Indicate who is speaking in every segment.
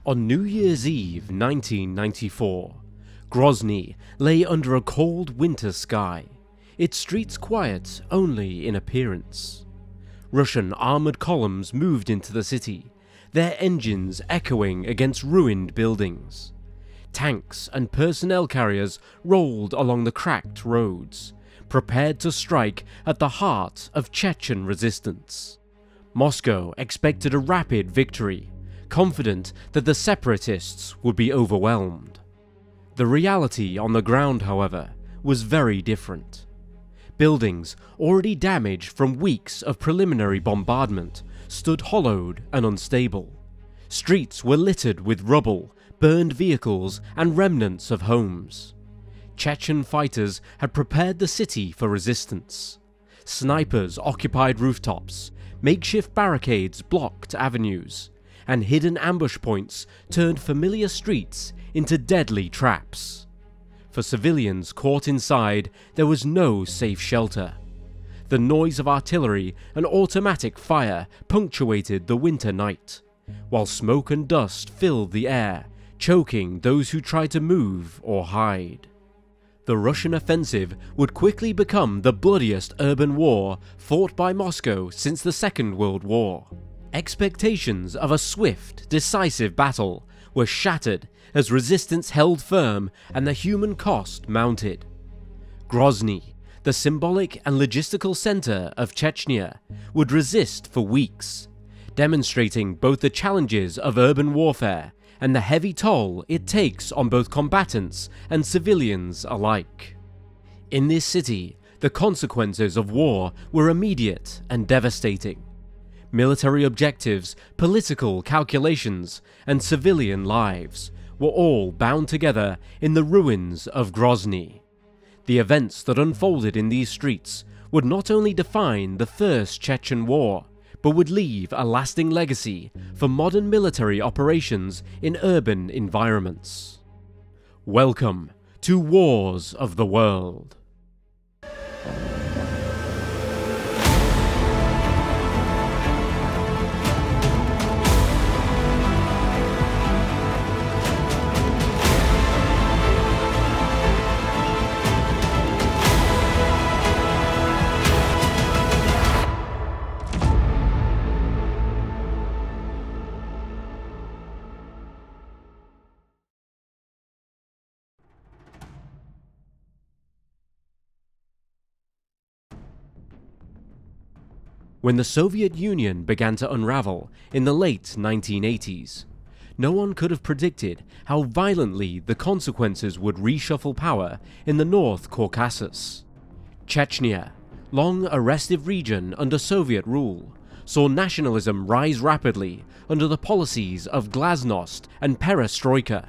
Speaker 1: On New Year's Eve 1994, Grozny lay under a cold winter sky, its streets quiet only in appearance. Russian armoured columns moved into the city, their engines echoing against ruined buildings. Tanks and personnel carriers rolled along the cracked roads, prepared to strike at the heart of Chechen resistance. Moscow expected a rapid victory, confident that the separatists would be overwhelmed. The reality on the ground, however, was very different. Buildings, already damaged from weeks of preliminary bombardment, stood hollowed and unstable. Streets were littered with rubble, burned vehicles, and remnants of homes. Chechen fighters had prepared the city for resistance. Snipers occupied rooftops, makeshift barricades blocked avenues, and hidden ambush points turned familiar streets into deadly traps. For civilians caught inside, there was no safe shelter. The noise of artillery and automatic fire punctuated the winter night, while smoke and dust filled the air, choking those who tried to move or hide. The Russian offensive would quickly become the bloodiest urban war fought by Moscow since the Second World War. Expectations of a swift, decisive battle were shattered as resistance held firm and the human cost mounted. Grozny, the symbolic and logistical center of Chechnya, would resist for weeks, demonstrating both the challenges of urban warfare and the heavy toll it takes on both combatants and civilians alike. In this city, the consequences of war were immediate and devastating. Military objectives, political calculations, and civilian lives were all bound together in the ruins of Grozny. The events that unfolded in these streets would not only define the First Chechen War, but would leave a lasting legacy for modern military operations in urban environments. Welcome to Wars of the World. When the Soviet Union began to unravel in the late 1980s, no one could have predicted how violently the consequences would reshuffle power in the North Caucasus. Chechnya, long a restive region under Soviet rule, saw nationalism rise rapidly under the policies of glasnost and perestroika.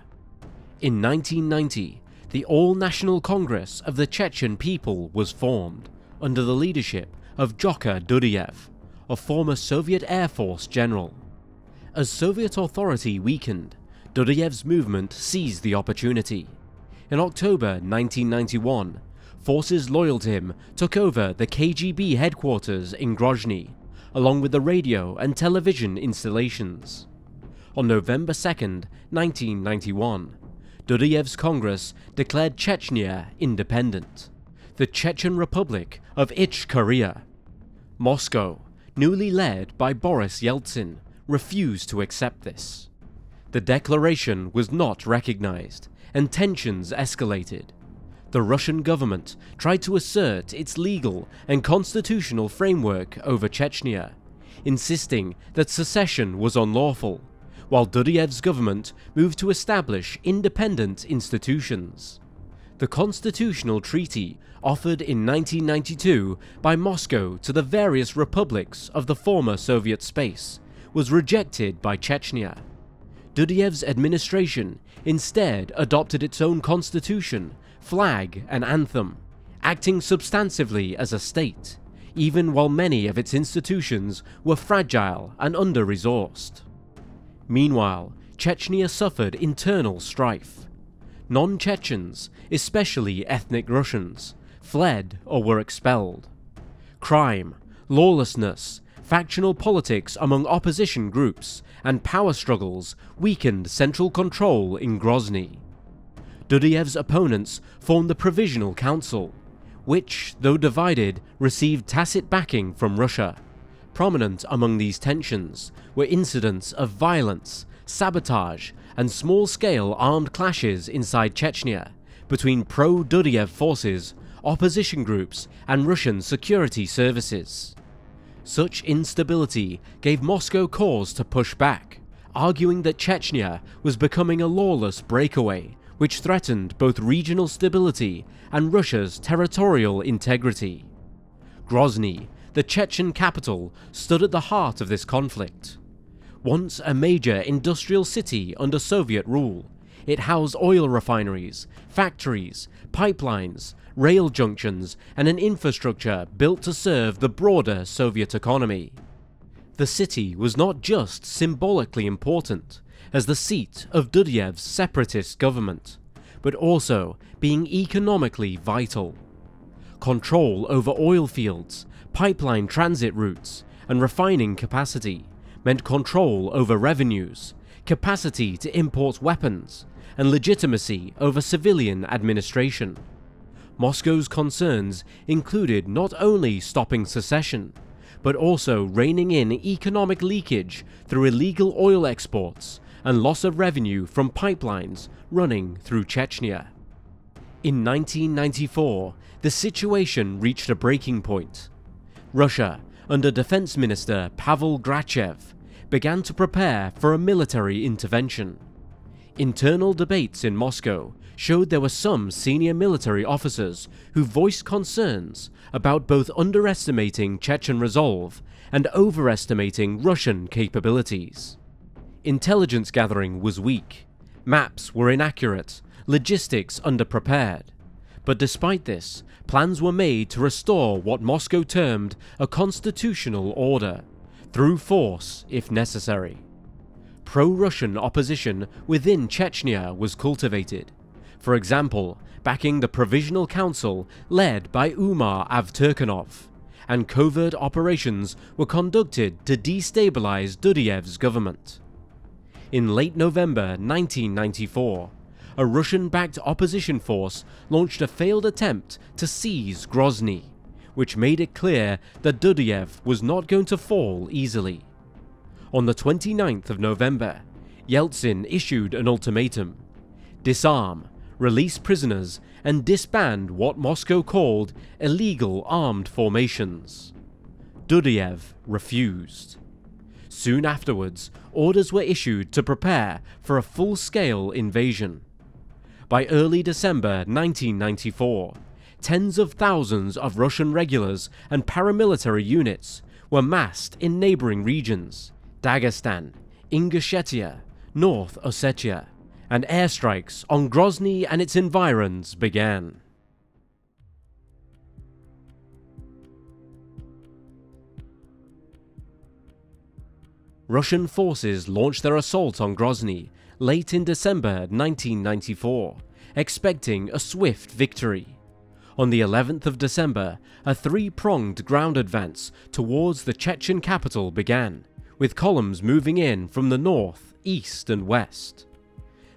Speaker 1: In 1990, the All-National Congress of the Chechen People was formed, under the leadership of Dudayev, a former Soviet Air Force general. As Soviet authority weakened, Dudayev's movement seized the opportunity. In October 1991, forces loyal to him took over the KGB headquarters in Grozny, along with the radio and television installations. On November 2, 1991, Dudayev's Congress declared Chechnya independent, the Chechen Republic of Ichkeria. Moscow, newly led by Boris Yeltsin, refused to accept this. The declaration was not recognized, and tensions escalated. The Russian government tried to assert its legal and constitutional framework over Chechnya, insisting that secession was unlawful, while Dudayev's government moved to establish independent institutions. The constitutional treaty offered in 1992 by Moscow to the various republics of the former Soviet space was rejected by Chechnya. Dudayev's administration instead adopted its own constitution, flag and anthem, acting substantively as a state, even while many of its institutions were fragile and under-resourced. Meanwhile, Chechnya suffered internal strife. Non-Chechens, especially ethnic Russians, fled or were expelled. Crime, lawlessness, factional politics among opposition groups, and power struggles weakened central control in Grozny. Dudiev's opponents formed the Provisional Council, which, though divided, received tacit backing from Russia. Prominent among these tensions were incidents of violence, sabotage, and small-scale armed clashes inside Chechnya between pro-Dudiev forces, opposition groups, and Russian security services. Such instability gave Moscow cause to push back, arguing that Chechnya was becoming a lawless breakaway which threatened both regional stability and Russia's territorial integrity. Grozny, the Chechen capital, stood at the heart of this conflict. Once a major industrial city under Soviet rule, it housed oil refineries, factories, pipelines, rail junctions, and an infrastructure built to serve the broader Soviet economy. The city was not just symbolically important as the seat of Dudiev's separatist government, but also being economically vital. Control over oil fields, pipeline transit routes, and refining capacity meant control over revenues, capacity to import weapons, and legitimacy over civilian administration. Moscow's concerns included not only stopping secession, but also reining in economic leakage through illegal oil exports and loss of revenue from pipelines running through Chechnya. In 1994, the situation reached a breaking point. Russia, under Defense Minister Pavel Grachev, began to prepare for a military intervention. Internal debates in Moscow showed there were some senior military officers who voiced concerns about both underestimating Chechen resolve and overestimating Russian capabilities. Intelligence gathering was weak, maps were inaccurate, logistics underprepared. But despite this, plans were made to restore what Moscow termed a constitutional order, through force if necessary. Pro-Russian opposition within Chechnya was cultivated, for example, backing the Provisional Council led by Umar Avturkanov, and covert operations were conducted to destabilize Dudiev's government. In late November 1994, a Russian-backed opposition force launched a failed attempt to seize Grozny, which made it clear that Dudiev was not going to fall easily. On the 29th of November, Yeltsin issued an ultimatum: disarm, release prisoners, and disband what Moscow called illegal armed formations. Dudiev refused. Soon afterwards, orders were issued to prepare for a full-scale invasion. By early December 1994, tens of thousands of Russian regulars and paramilitary units were massed in neighboring regions, Dagestan, Ingushetia, North Ossetia, and airstrikes on Grozny and its environs began. Russian forces launched their assault on Grozny late in December 1994, expecting a swift victory. On the 11th of December, a three-pronged ground advance towards the Chechen capital began, with columns moving in from the north, east, and west.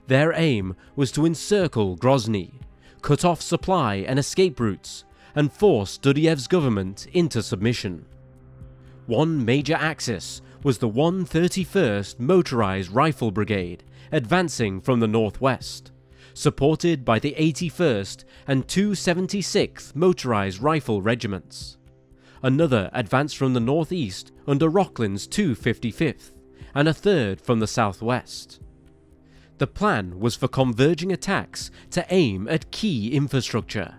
Speaker 1: Their aim was to encircle Grozny, cut off supply and escape routes, and force Dudiev's government into submission. One major axis was the 131st Motorized Rifle Brigade advancing from the northwest, supported by the 81st and 276th Motorized Rifle Regiments. Another advanced from the northeast under Rocklin's 255th, and a third from the southwest. The plan was for converging attacks to aim at key infrastructure,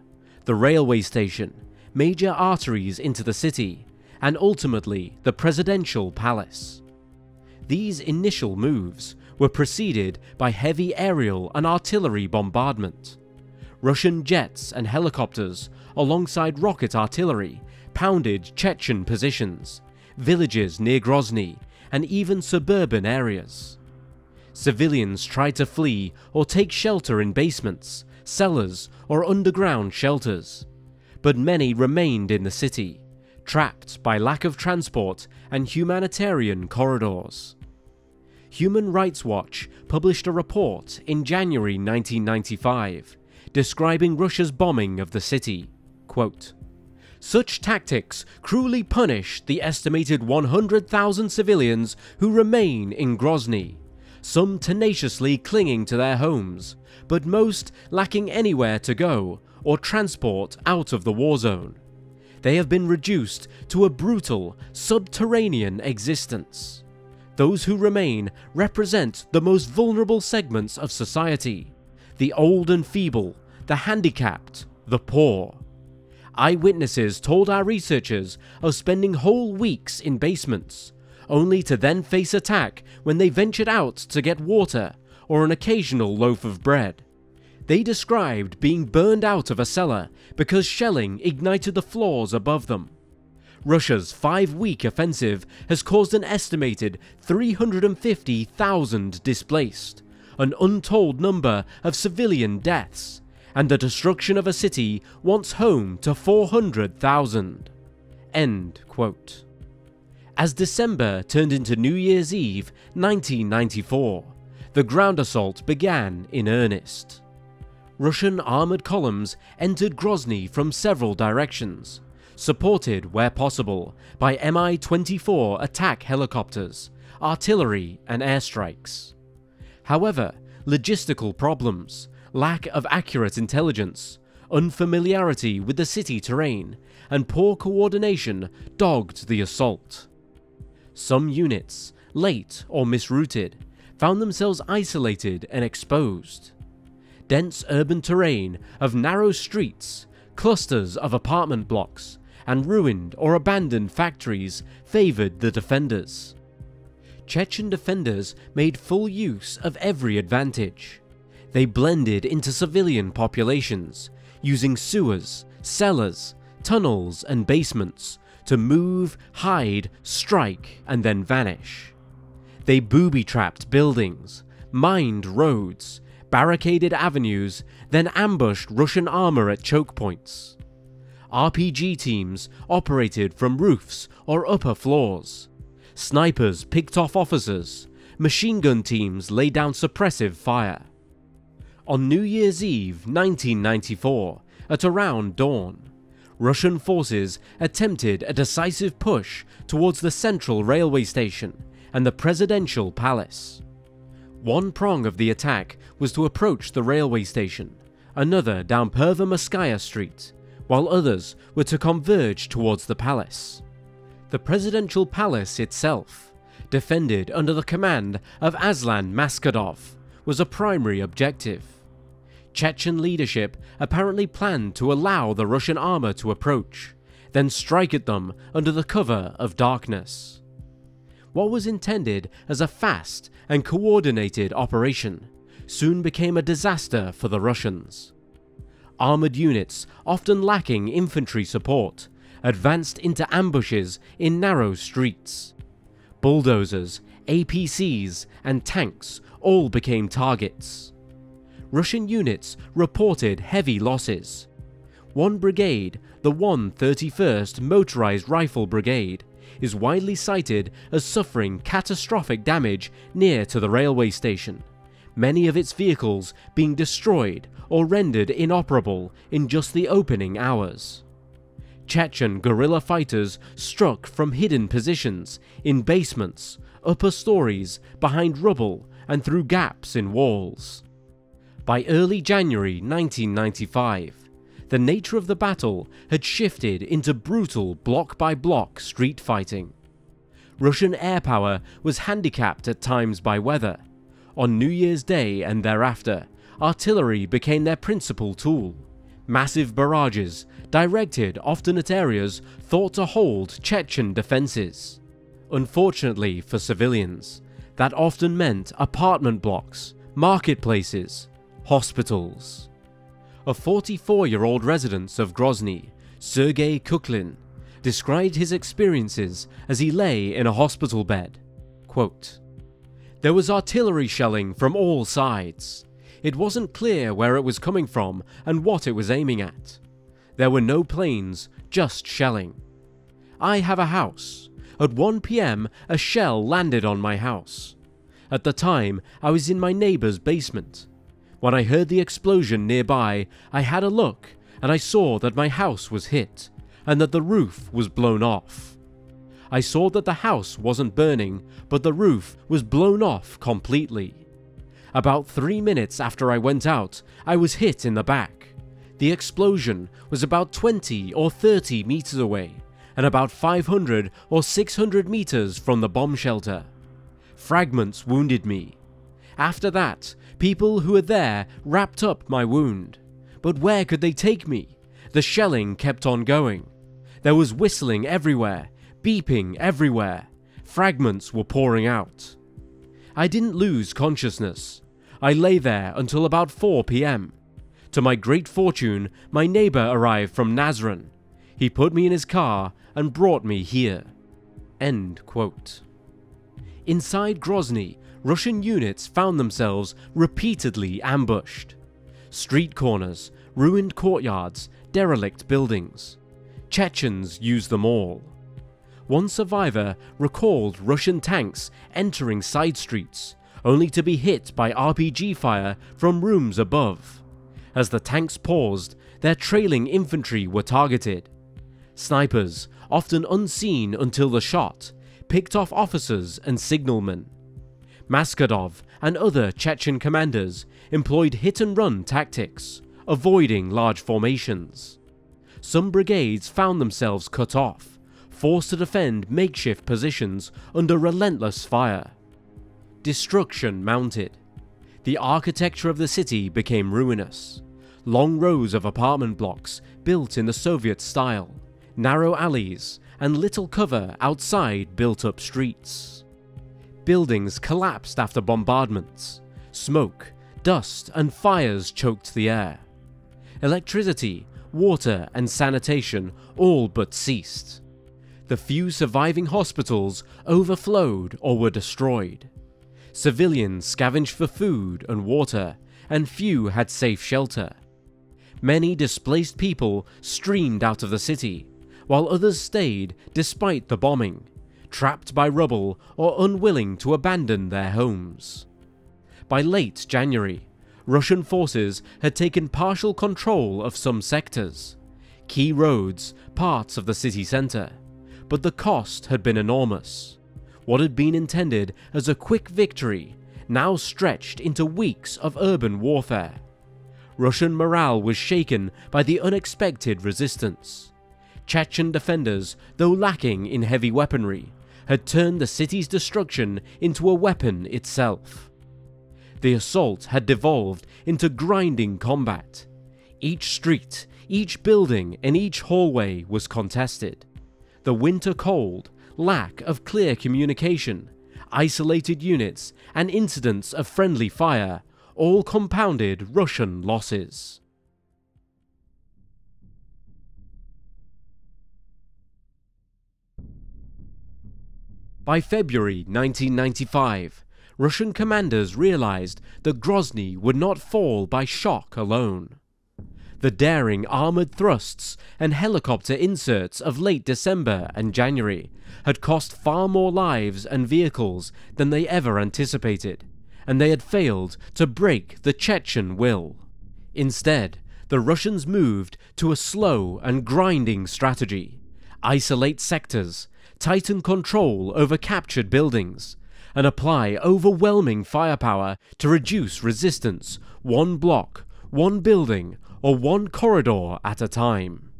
Speaker 1: the railway station, major arteries into the city, and ultimately the presidential palace. These initial moves were preceded by heavy aerial and artillery bombardment. Russian jets and helicopters, alongside rocket artillery, pounded Chechen positions, villages near Grozny, and even suburban areas. Civilians tried to flee or take shelter in basements, cellars, or underground shelters, but many remained in the city, trapped by lack of transport and humanitarian corridors. Human Rights Watch published a report in January 1995 describing Russia's bombing of the city. Quote, "Such tactics cruelly punish the estimated 100,000 civilians who remain in Grozny, some tenaciously clinging to their homes, but most lacking anywhere to go or transport out of the war zone. They have been reduced to a brutal, subterranean existence. Those who remain represent the most vulnerable segments of society: the old and feeble, the handicapped, the poor. Eyewitnesses told our researchers of spending whole weeks in basements, only to then face attack when they ventured out to get water or an occasional loaf of bread. They described being burned out of a cellar because shelling ignited the floors above them. Russia's 5-week offensive has caused an estimated 350,000 displaced, an untold number of civilian deaths, and the destruction of a city once home to 400,000. End quote. As December turned into New Year's Eve 1994, the ground assault began in earnest. Russian armoured columns entered Grozny from several directions, supported where possible by Mi-24 attack helicopters, artillery and airstrikes. However, logistical problems, lack of accurate intelligence, unfamiliarity with the city terrain, and poor coordination dogged the assault. Some units, late or misrouted, found themselves isolated and exposed. Dense urban terrain of narrow streets, clusters of apartment blocks, and ruined or abandoned factories favoured the defenders. Chechen defenders made full use of every advantage. They blended into civilian populations, using sewers, cellars, tunnels and basements to move, hide, strike and then vanish. They booby-trapped buildings, mined roads, barricaded avenues, then ambushed Russian armour at choke points. RPG teams operated from roofs or upper floors. Snipers picked off officers. Machine gun teams laid down suppressive fire. On New Year's Eve 1994, at around dawn, Russian forces attempted a decisive push towards the central railway station and the presidential palace. One prong of the attack was to approach the railway station, another down Pervomorskaya Street, while others were to converge towards the palace. The presidential palace itself, defended under the command of Aslan Maskhadov, was a primary objective. Chechen leadership apparently planned to allow the Russian armour to approach, then strike at them under the cover of darkness. What was intended as a fast and coordinated operation soon became a disaster for the Russians. Armoured units, often lacking infantry support, advanced into ambushes in narrow streets. Bulldozers, APCs and tanks all became targets. Russian units reported heavy losses. One brigade, the 131st Motorized Rifle Brigade, is widely cited as suffering catastrophic damage near to the railway station, many of its vehicles being destroyed or rendered inoperable in just the opening hours. Chechen guerrilla fighters struck from hidden positions, in basements, upper stories, behind rubble and through gaps in walls. By early January 1995, the nature of the battle had shifted into brutal block-by-block street fighting. Russian air power was handicapped at times by weather. On New Year's Day and thereafter, artillery became their principal tool. Massive barrages, directed often at areas thought to hold Chechen defences. Unfortunately for civilians, that often meant apartment blocks, marketplaces, hospitals. A 44-year-old resident of Grozny, Sergei Kuklin, described his experiences as he lay in a hospital bed. Quote, "There was artillery shelling from all sides. It wasn't clear where it was coming from and what it was aiming at. There were no planes, just shelling. I have a house. At 1 p.m. a shell landed on my house. At the time, I was in my neighbor's basement. When I heard the explosion nearby, I had a look and I saw that my house was hit and that the roof was blown off. I saw that the house wasn't burning, but the roof was blown off completely. About 3 minutes after I went out, I was hit in the back. The explosion was about 20 or 30 meters away and about 500 or 600 meters from the bomb shelter. Fragments wounded me. After that, people who were there wrapped up my wound. But where could they take me? The shelling kept on going. There was whistling everywhere, beeping everywhere. Fragments were pouring out. I didn't lose consciousness. I lay there until about 4 p.m. To my great fortune, my neighbor arrived from Nazran. He put me in his car and brought me here." End quote. Inside Grozny, Russian units found themselves repeatedly ambushed. Street corners, ruined courtyards, derelict buildings. Chechens used them all. One survivor recalled Russian tanks entering side streets, only to be hit by RPG fire from rooms above. As the tanks paused, their trailing infantry were targeted. Snipers, often unseen until the shot, picked off officers and signalmen. Maskadov and other Chechen commanders employed hit-and-run tactics, avoiding large formations. Some brigades found themselves cut off, forced to defend makeshift positions under relentless fire. Destruction mounted. The architecture of the city became ruinous. Long rows of apartment blocks built in the Soviet style, narrow alleys, and little cover outside built-up streets. Buildings collapsed after bombardments. Smoke, dust, and fires choked the air. Electricity, water, and sanitation all but ceased. The few surviving hospitals overflowed or were destroyed. Civilians scavenged for food and water, and few had safe shelter. Many displaced people streamed out of the city, while others stayed despite the bombing, trapped by rubble or unwilling to abandon their homes. By late January, Russian forces had taken partial control of some sectors, key roads, parts of the city centre, but the cost had been enormous. What had been intended as a quick victory now stretched into weeks of urban warfare. Russian morale was shaken by the unexpected resistance. Chechen defenders, though lacking in heavy weaponry, had turned the city's destruction into a weapon itself. The assault had devolved into grinding combat. Each street, each building, and each hallway was contested. The winter cold, lack of clear communication, isolated units, and incidents of friendly fire all compounded Russian losses. By February 1995, Russian commanders realized that Grozny would not fall by shock alone. The daring armored thrusts and helicopter inserts of late December and January had cost far more lives and vehicles than they ever anticipated, and they had failed to break the Chechen will. Instead, the Russians moved to a slow and grinding strategy: isolate sectors, tighten control over captured buildings, and apply overwhelming firepower to reduce resistance one block, one building, or one corridor at a time.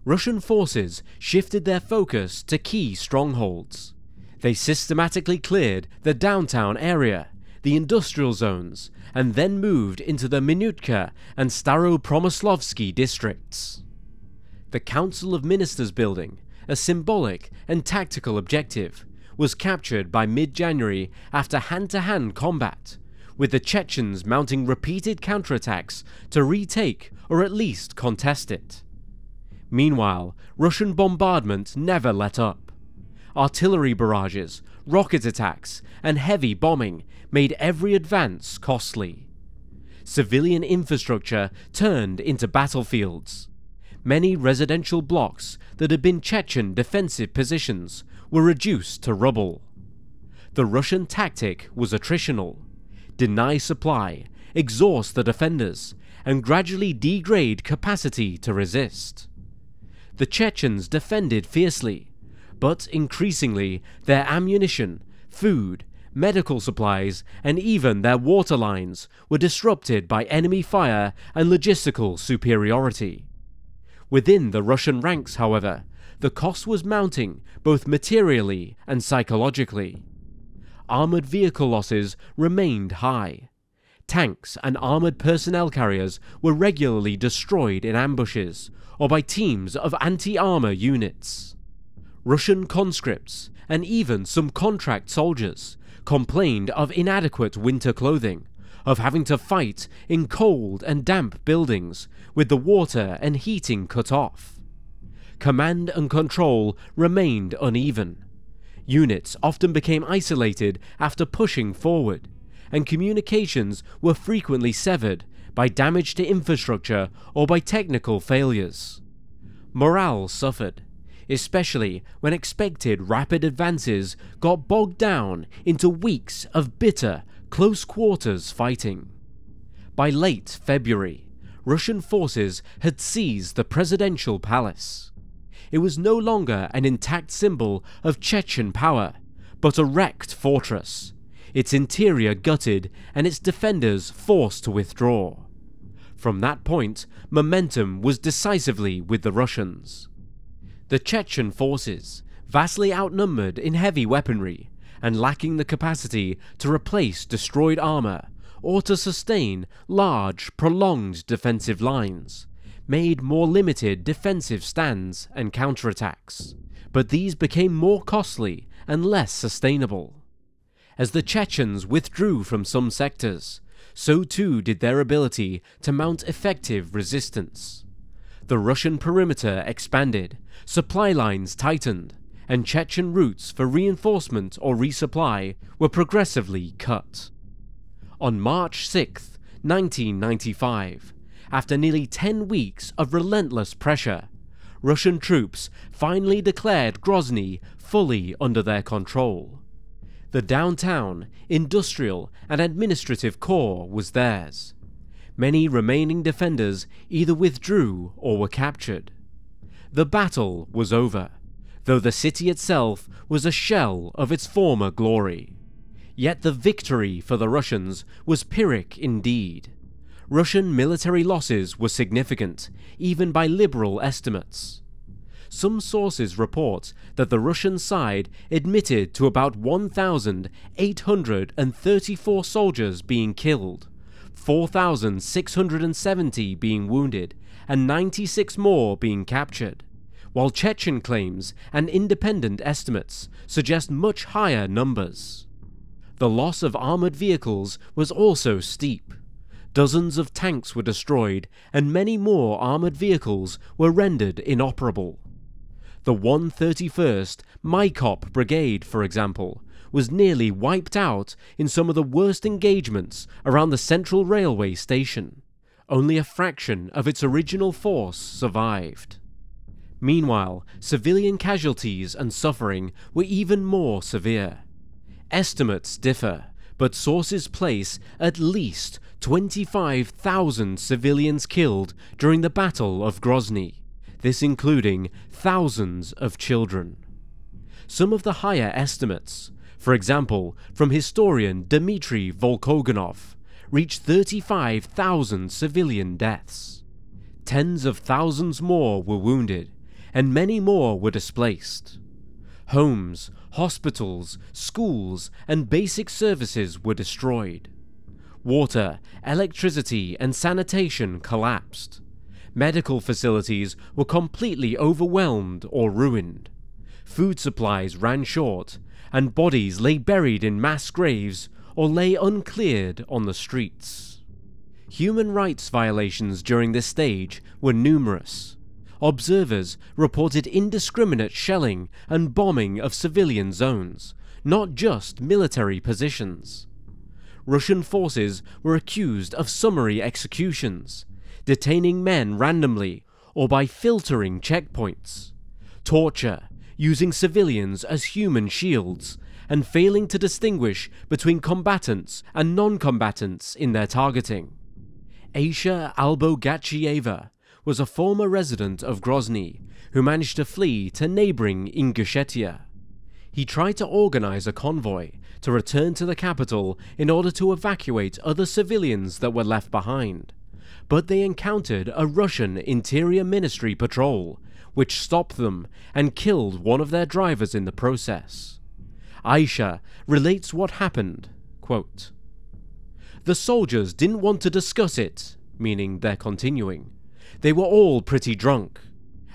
Speaker 1: Russian forces shifted their focus to key strongholds. They systematically cleared the downtown area, the industrial zones, and then moved into the Minutka and Staropromyslovsky districts. The Council of Ministers building, a symbolic and tactical objective, was captured by mid-January after hand-to-hand combat, with the Chechens mounting repeated counterattacks to retake or at least contest it. Meanwhile, Russian bombardment never let up. Artillery barrages, rocket attacks, and heavy bombing made every advance costly. Civilian infrastructure turned into battlefields. Many residential blocks that had been Chechen defensive positions were reduced to rubble. The Russian tactic was attritional: deny supply, exhaust the defenders, and gradually degrade capacity to resist. The Chechens defended fiercely, but increasingly their ammunition, food, medical supplies, and even their water lines were disrupted by enemy fire and logistical superiority. Within the Russian ranks, however, the cost was mounting both materially and psychologically. Armoured vehicle losses remained high. Tanks and armoured personnel carriers were regularly destroyed in ambushes or by teams of anti-armour units. Russian conscripts, and even some contract soldiers, complained of inadequate winter clothing, of having to fight in cold and damp buildings with the water and heating cut off. Command and control remained uneven. Units often became isolated after pushing forward, and communications were frequently severed by damage to infrastructure or by technical failures. Morale suffered, especially when expected rapid advances got bogged down into weeks of bitter, close-quarters fighting. By late February, Russian forces had seized the presidential palace. It was no longer an intact symbol of Chechen power, but a wrecked fortress, its interior gutted and its defenders forced to withdraw. From that point, momentum was decisively with the Russians. The Chechen forces, vastly outnumbered in heavy weaponry, and lacking the capacity to replace destroyed armour or to sustain large, prolonged defensive lines, made more limited defensive stands and counterattacks, but these became more costly and less sustainable. As the Chechens withdrew from some sectors, so too did their ability to mount effective resistance. The Russian perimeter expanded, supply lines tightened, and Chechen routes for reinforcement or resupply were progressively cut. On March 6, 1995, after nearly 10 weeks of relentless pressure, Russian troops finally declared Grozny fully under their control. The downtown, industrial, and administrative core was theirs. Many remaining defenders either withdrew or were captured. The battle was over, though the city itself was a shell of its former glory. Yet the victory for the Russians was Pyrrhic indeed. Russian military losses were significant, even by liberal estimates. Some sources report that the Russian side admitted to about 1,834 soldiers being killed, 4,670 being wounded, and 96 more being captured, while Chechen claims and independent estimates suggest much higher numbers. The loss of armoured vehicles was also steep. Dozens of tanks were destroyed, and many more armoured vehicles were rendered inoperable. The 131st Maikop Brigade, for example, was nearly wiped out in some of the worst engagements around the central railway station. Only a fraction of its original force survived. Meanwhile, civilian casualties and suffering were even more severe. Estimates differ, but sources place at least 25,000 civilians killed during the Battle of Grozny, this including thousands of children. Some of the higher estimates, for example from historian Dmitry Volkogonov, reach 35,000 civilian deaths. Tens of thousands more were wounded, and many more were displaced. Homes, hospitals, schools, and basic services were destroyed. Water, electricity, and sanitation collapsed. Medical facilities were completely overwhelmed or ruined. Food supplies ran short, and bodies lay buried in mass graves or lay uncleared on the streets. Human rights violations during this stage were numerous. Observers reported indiscriminate shelling and bombing of civilian zones, not just military positions. Russian forces were accused of summary executions, detaining men randomly or by filtering checkpoints, torture, using civilians as human shields, and failing to distinguish between combatants and non-combatants in their targeting. Aisha Albogachieva was a former resident of Grozny who managed to flee to neighbouring Ingushetia. He tried to organise a convoy to return to the capital in order to evacuate other civilians that were left behind, but they encountered a Russian Interior Ministry patrol, which stopped them and killed one of their drivers in the process. Aisha relates what happened, quote, "The soldiers didn't want to discuss it," meaning they're continuing. "They were all pretty drunk.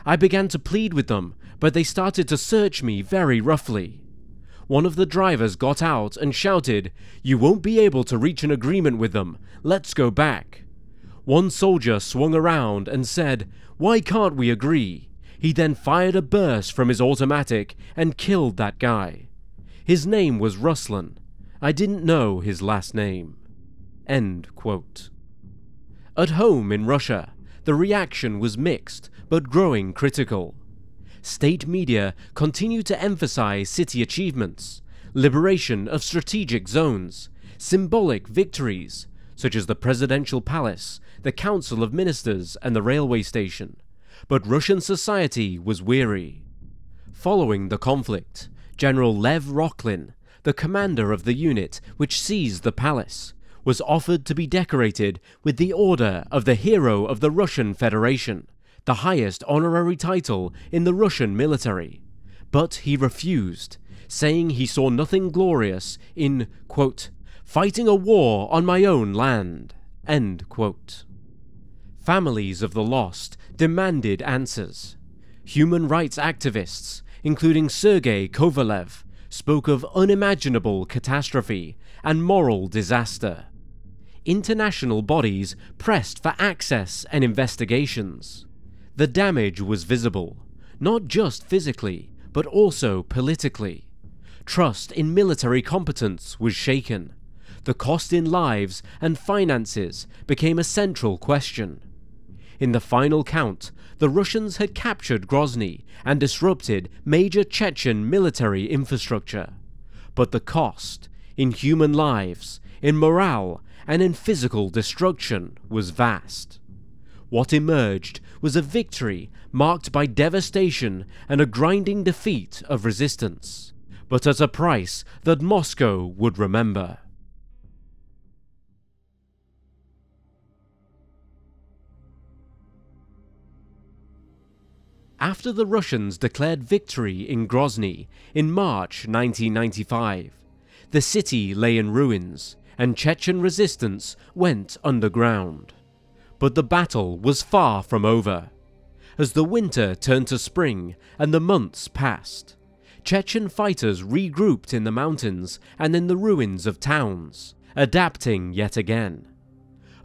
Speaker 1: I began to plead with them, but they started to search me very roughly. One of the drivers got out and shouted, 'You won't be able to reach an agreement with them, let's go back.' One soldier swung around and said, 'Why can't we agree?' He then fired a burst from his automatic and killed that guy. His name was Ruslan. I didn't know his last name." End quote. At home in Russia, the reaction was mixed but growing critical. State media continued to emphasize city achievements, liberation of strategic zones, symbolic victories, such as the presidential palace, the council of ministers, and the railway station. But Russian society was weary. Following the conflict, General Lev Rokhlin, the commander of the unit which seized the palace, was offered to be decorated with the Order of the Hero of the Russian Federation, the highest honorary title in the Russian military. But he refused, saying he saw nothing glorious in, quote, "fighting a war on my own land." End quote. Families of the lost demanded answers. Human rights activists, including Sergei Kovalev, spoke of unimaginable catastrophe and moral disaster. International bodies pressed for access and investigations. The damage was visible, not just physically, but also politically. Trust in military competence was shaken. The cost in lives and finances became a central question. In the final count, the Russians had captured Grozny and disrupted major Chechen military infrastructure. But the cost, in human lives, in morale, and in physical destruction, was vast. What emerged was a victory marked by devastation and a grinding defeat of resistance, but at a price that Moscow would remember. After the Russians declared victory in Grozny in March 1995, the city lay in ruins and Chechen resistance went underground. But the battle was far from over. As the winter turned to spring and the months passed, Chechen fighters regrouped in the mountains and in the ruins of towns, adapting yet again.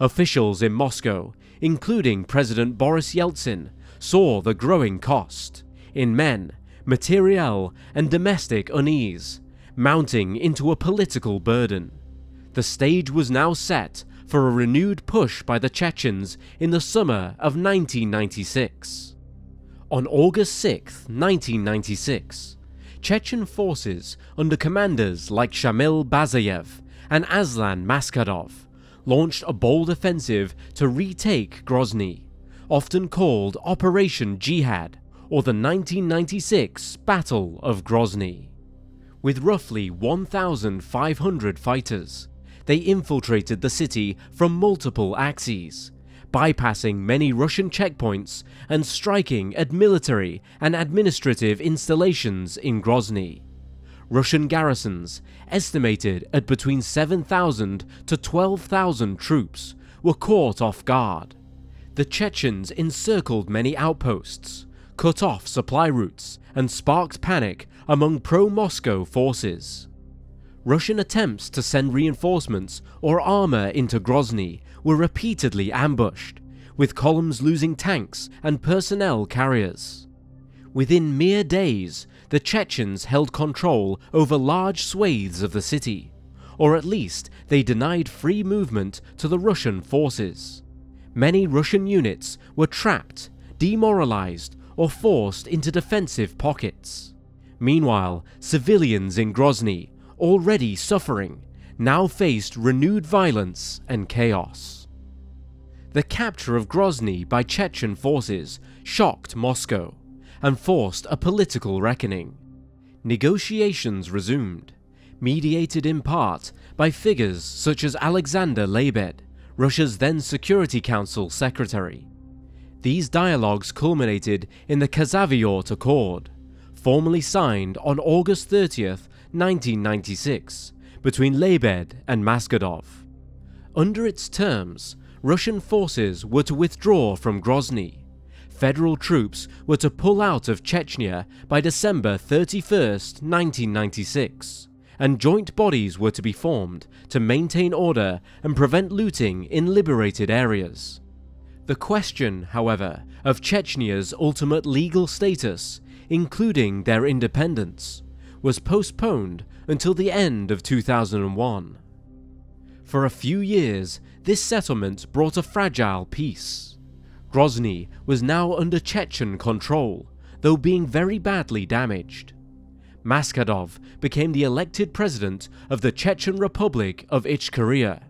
Speaker 1: Officials in Moscow, including President Boris Yeltsin, saw the growing cost in men, materiel, and domestic unease, mounting into a political burden. The stage was now set for a renewed push by the Chechens in the summer of 1996. On August 6, 1996, Chechen forces under commanders like Shamil Bazayev and Aslan Maskhadov launched a bold offensive to retake Grozny, often called Operation Jihad, or the 1996 Battle of Grozny. With roughly 1,500 fighters, they infiltrated the city from multiple axes, bypassing many Russian checkpoints and striking at military and administrative installations in Grozny. Russian garrisons, estimated at between 7,000 to 12,000 troops, were caught off guard. The Chechens encircled many outposts, cut off supply routes, and sparked panic among pro-Moscow forces. Russian attempts to send reinforcements or armour into Grozny were repeatedly ambushed, with columns losing tanks and personnel carriers. Within mere days, the Chechens held control over large swathes of the city, or at least they denied free movement to the Russian forces. Many Russian units were trapped, demoralized, or forced into defensive pockets. Meanwhile, civilians in Grozny, already suffering, now faced renewed violence and chaos. The capture of Grozny by Chechen forces shocked Moscow and forced a political reckoning. Negotiations resumed, mediated in part by figures such as Alexander Lebed, Russia's then Security Council secretary. These dialogues culminated in the Ksaviort Accord, formally signed on August 30th, 1996, between Lebed and Maskhadov. Under its terms, Russian forces were to withdraw from Grozny. Federal troops were to pull out of Chechnya by December 31st, 1996, and joint bodies were to be formed to maintain order and prevent looting in liberated areas. The question, however, of Chechnya's ultimate legal status, including their independence, was postponed until the end of 2001. For a few years, this settlement brought a fragile peace. Grozny was now under Chechen control, though being very badly damaged. Maskhadov became the elected president of the Chechen Republic of Ichkeria.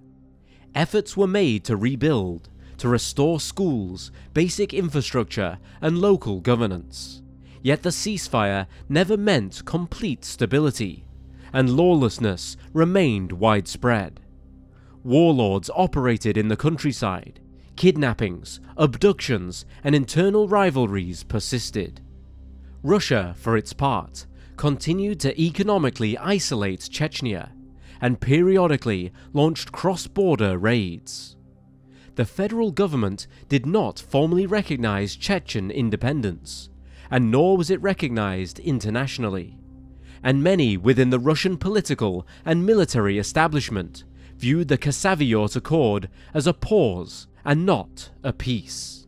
Speaker 1: Efforts were made to rebuild, to restore schools, basic infrastructure, and local governance. Yet the ceasefire never meant complete stability, and lawlessness remained widespread. Warlords operated in the countryside, kidnappings, abductions, and internal rivalries persisted. Russia, for its part, continued to economically isolate Chechnya, and periodically launched cross-border raids. The federal government did not formally recognize Chechen independence, and nor was it recognized internationally, and many within the Russian political and military establishment viewed the Ksaviort Accord as a pause and not a peace.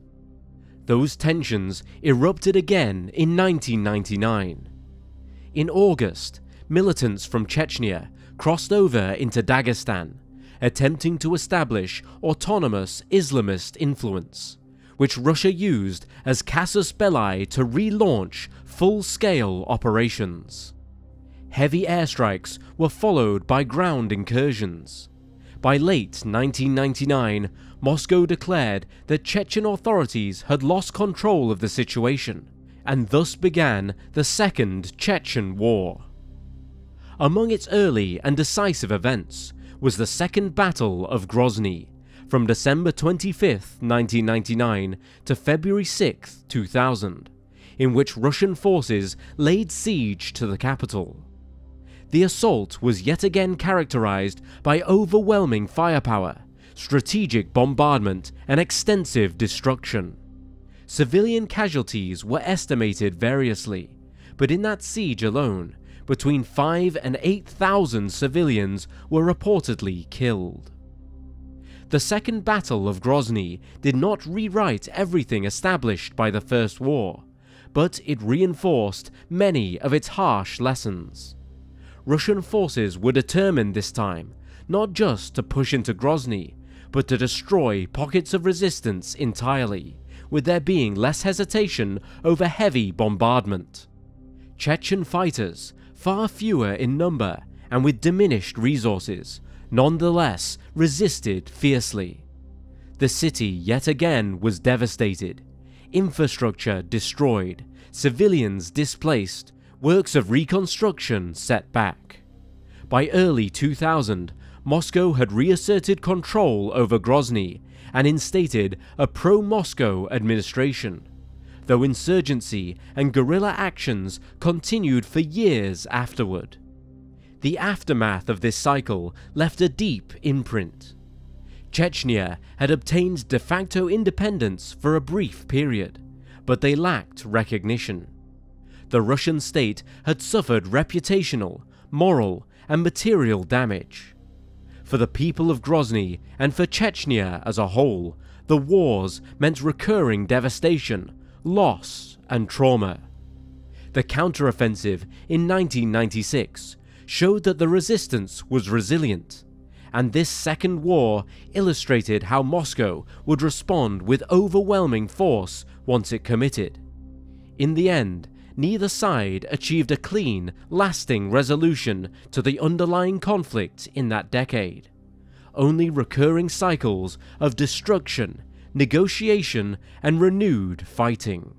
Speaker 1: Those tensions erupted again in 1999. In August, militants from Chechnya crossed over into Dagestan, attempting to establish autonomous Islamist influence, which Russia used as casus belli to relaunch full-scale operations. Heavy airstrikes were followed by ground incursions. By late 1999, Moscow declared that Chechen authorities had lost control of the situation, and thus began the Second Chechen War. Among its early and decisive events was the Second Battle of Grozny, from December 25, 1999 to February 6, 2000, in which Russian forces laid siege to the capital. The assault was yet again characterized by overwhelming firepower, strategic bombardment, and extensive destruction. Civilian casualties were estimated variously, but in that siege alone, between 5,000 and 8,000 civilians were reportedly killed. The Second Battle of Grozny did not rewrite everything established by the First War, but it reinforced many of its harsh lessons. Russian forces were determined this time not just to push into Grozny, but to destroy pockets of resistance entirely, with there being less hesitation over heavy bombardment. Chechen fighters, far fewer in number and with diminished resources, nonetheless resisted fiercely. The city yet again was devastated, infrastructure destroyed, civilians displaced, works of reconstruction set back. By early 2000, Moscow had reasserted control over Grozny and instated a pro-Moscow administration, though insurgency and guerrilla actions continued for years afterward. The aftermath of this cycle left a deep imprint. Chechnya had obtained de facto independence for a brief period, but they lacked recognition. The Russian state had suffered reputational, moral, and material damage. For the people of Grozny and for Chechnya as a whole, the wars meant recurring devastation, loss, and trauma. The counteroffensive in 1996 showed that the resistance was resilient, and this second war illustrated how Moscow would respond with overwhelming force once it committed. In the end, neither side achieved a clean, lasting resolution to the underlying conflict in that decade. Only recurring cycles of destruction, negotiation, and renewed fighting.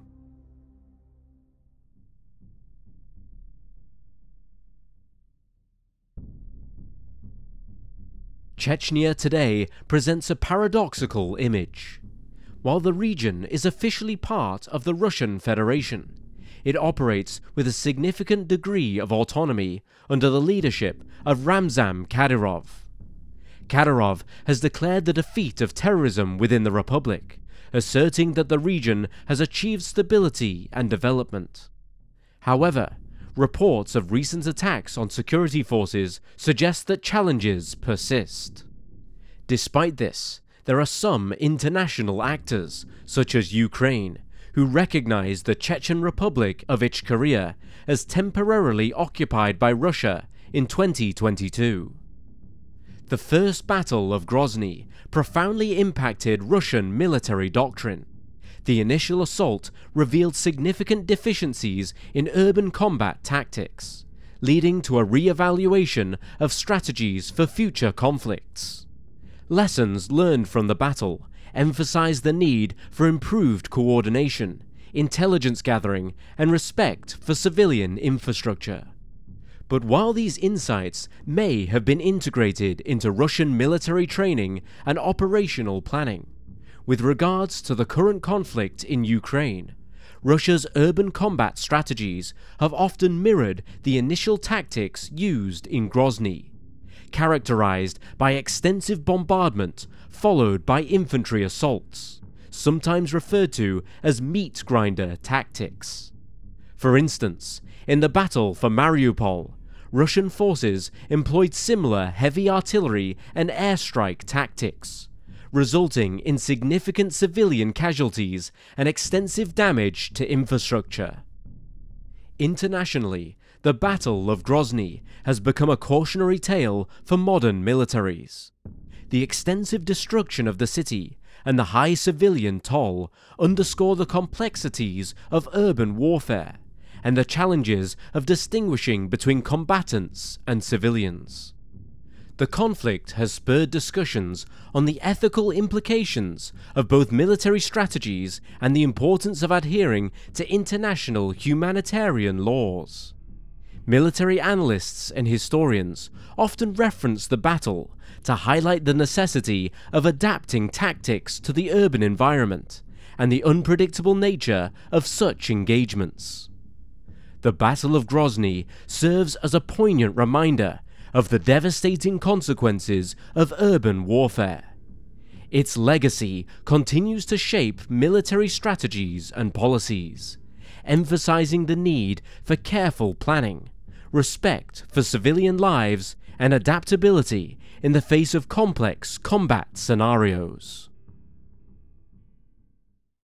Speaker 1: Chechnya today presents a paradoxical image. While the region is officially part of the Russian Federation, it operates with a significant degree of autonomy under the leadership of Ramzan Kadyrov. Kadyrov has declared the defeat of terrorism within the Republic, asserting that the region has achieved stability and development. However, reports of recent attacks on security forces suggest that challenges persist. Despite this, there are some international actors, such as Ukraine, who recognize the Chechen Republic of Ichkeria as temporarily occupied by Russia in 2022. The First Battle of Grozny profoundly impacted Russian military doctrine. The initial assault revealed significant deficiencies in urban combat tactics, leading to a re-evaluation of strategies for future conflicts. Lessons learned from the battle emphasize the need for improved coordination, intelligence gathering, and respect for civilian infrastructure. But while these insights may have been integrated into Russian military training and operational planning, with regards to the current conflict in Ukraine, Russia's urban combat strategies have often mirrored the initial tactics used in Grozny, characterized by extensive bombardment followed by infantry assaults, sometimes referred to as meat grinder tactics. For instance, in the battle for Mariupol, Russian forces employed similar heavy artillery and airstrike tactics, resulting in significant civilian casualties and extensive damage to infrastructure. Internationally, the Battle of Grozny has become a cautionary tale for modern militaries. The extensive destruction of the city and the high civilian toll underscore the complexities of urban warfare and the challenges of distinguishing between combatants and civilians. The conflict has spurred discussions on the ethical implications of both military strategies and the importance of adhering to international humanitarian laws. Military analysts and historians often reference the battle to highlight the necessity of adapting tactics to the urban environment and the unpredictable nature of such engagements. The Battle of Grozny serves as a poignant reminder of the devastating consequences of urban warfare. Its legacy continues to shape military strategies and policies, emphasizing the need for careful planning, respect for civilian lives, and adaptability in the face of complex combat scenarios.